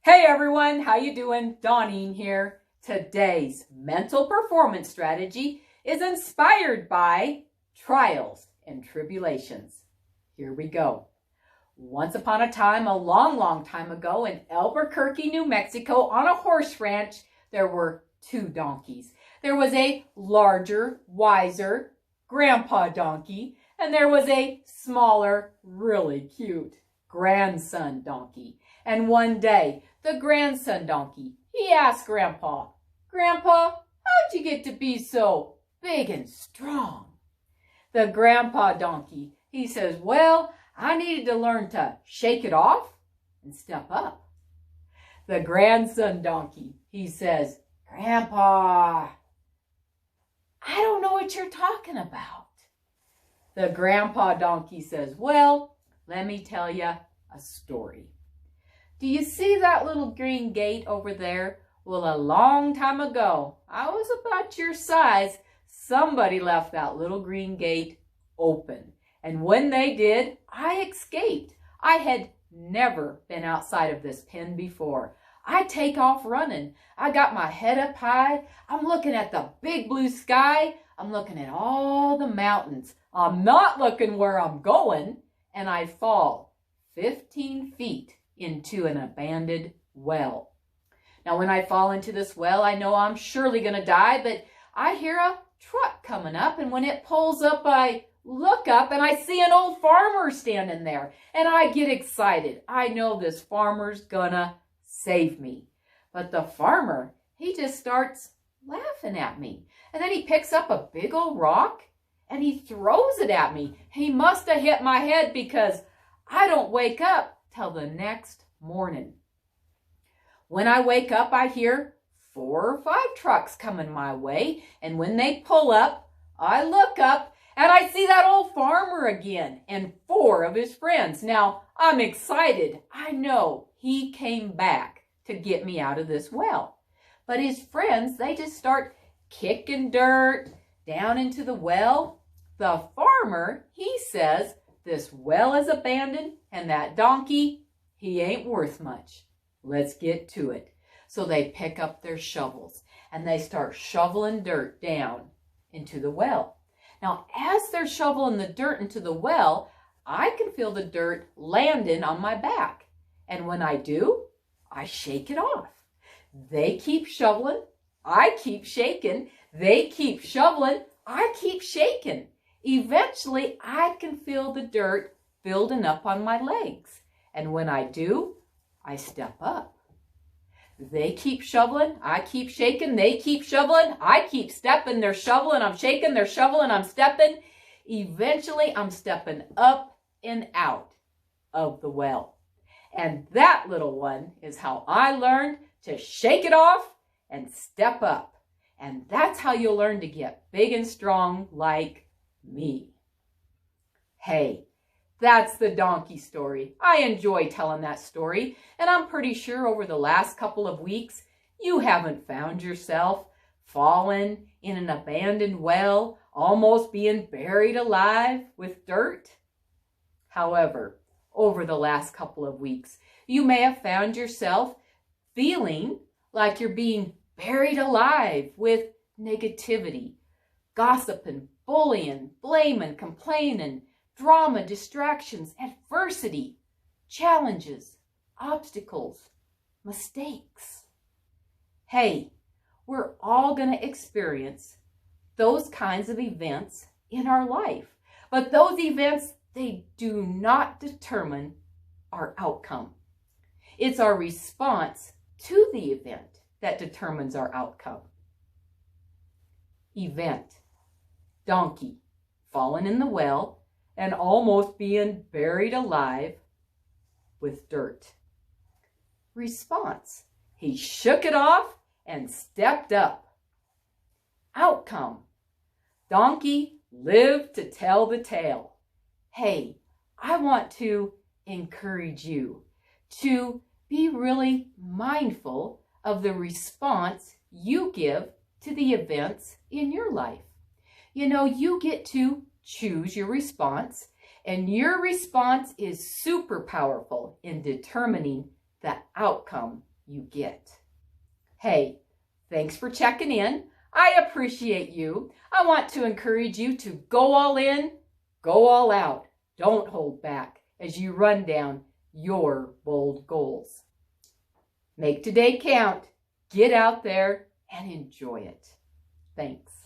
Hey everyone, how you doing? Dawnine here. Today's mental performance strategy is inspired by trials and tribulations. Here we go. Once upon a time, a long time ago in Albuquerque, New Mexico, on a horse ranch, there were two donkeys. There was a larger, wiser grandpa donkey, and there was a smaller, really cute grandson donkey. And one day, the grandson donkey, he asked Grandpa, "Grandpa, how'd you get to be so big and strong?" The grandpa donkey, he says, "Well, I needed to learn to shake it off and step up." The grandson donkey, he says, "Grandpa, I don't know what you're talking about." The grandpa donkey says, "Well, let me tell you a story. Do you see that little green gate over there? Well, a long time ago, I was about your size, somebody left that little green gate open. And when they did, I escaped. I had never been outside of this pen before. I take off running. I got my head up high. I'm looking at the big blue sky. I'm looking at all the mountains. I'm not looking where I'm going. And I fall 15 feet into an abandoned well. Now, when I fall into this well, I know I'm surely going to die, but I hear a truck coming up, and when it pulls up, I look up and I see an old farmer standing there, and I get excited. I know this farmer's gonna save me. But the farmer, he just starts laughing at me, and then he picks up a big old rock and he throws it at me. He must have hit my head because I don't wake up till the next morning. When I wake up, I hear 4 or 5 trucks coming my way, and when they pull up, I look up and I see that old farmer again and 4 of his friends. Now, I'm excited. I know he came back to get me out of this well. But his friends, they just start kicking dirt down into the well. The farmer, he says, this well is abandoned and that donkey, he ain't worth much. Let's get to it. So they pick up their shovels and they start shoveling dirt down into the well. Now, as they're shoveling the dirt into the well, I can feel the dirt landing on my back. And when I do, I shake it off. They keep shoveling, I keep shaking. They keep shoveling, I keep shaking. Eventually, I can feel the dirt building up on my legs. And when I do, I step up. They keep shoveling, I keep shaking. They keep shoveling, I keep stepping. They're shoveling, I'm shaking. They're shoveling, I'm stepping. Eventually, I'm stepping up and out of the well. And that, little one, is how I learned to shake it off and step up. And that's how you'll learn to get big and strong like me. Hey, that's the donkey story. I enjoy telling that story, and I'm pretty sure over the last couple of weeks, you haven't found yourself fallen in an abandoned well, almost being buried alive with dirt. However, over the last couple of weeks, you may have found yourself feeling like you're being buried alive with negativity, gossiping, bullying, blaming, complaining, drama, distractions, adversity, challenges, obstacles, mistakes. Hey, we're all going to experience those kinds of events in our life. But those events, they do not determine our outcome. It's our response to the event that determines our outcome. Event: donkey, fallen in the well and almost being buried alive with dirt. Response: he shook it off and stepped up. Outcome: donkey lived to tell the tale. Hey, I want to encourage you to be really mindful of the response you give to the events in your life. You know, you get to choose your response, and your response is super powerful in determining the outcome you get. Hey, thanks for checking in. I appreciate you. I want to encourage you to go all in, go all out. Don't hold back as you run down your bold goals. Make today count. Get out there and enjoy it. Thanks.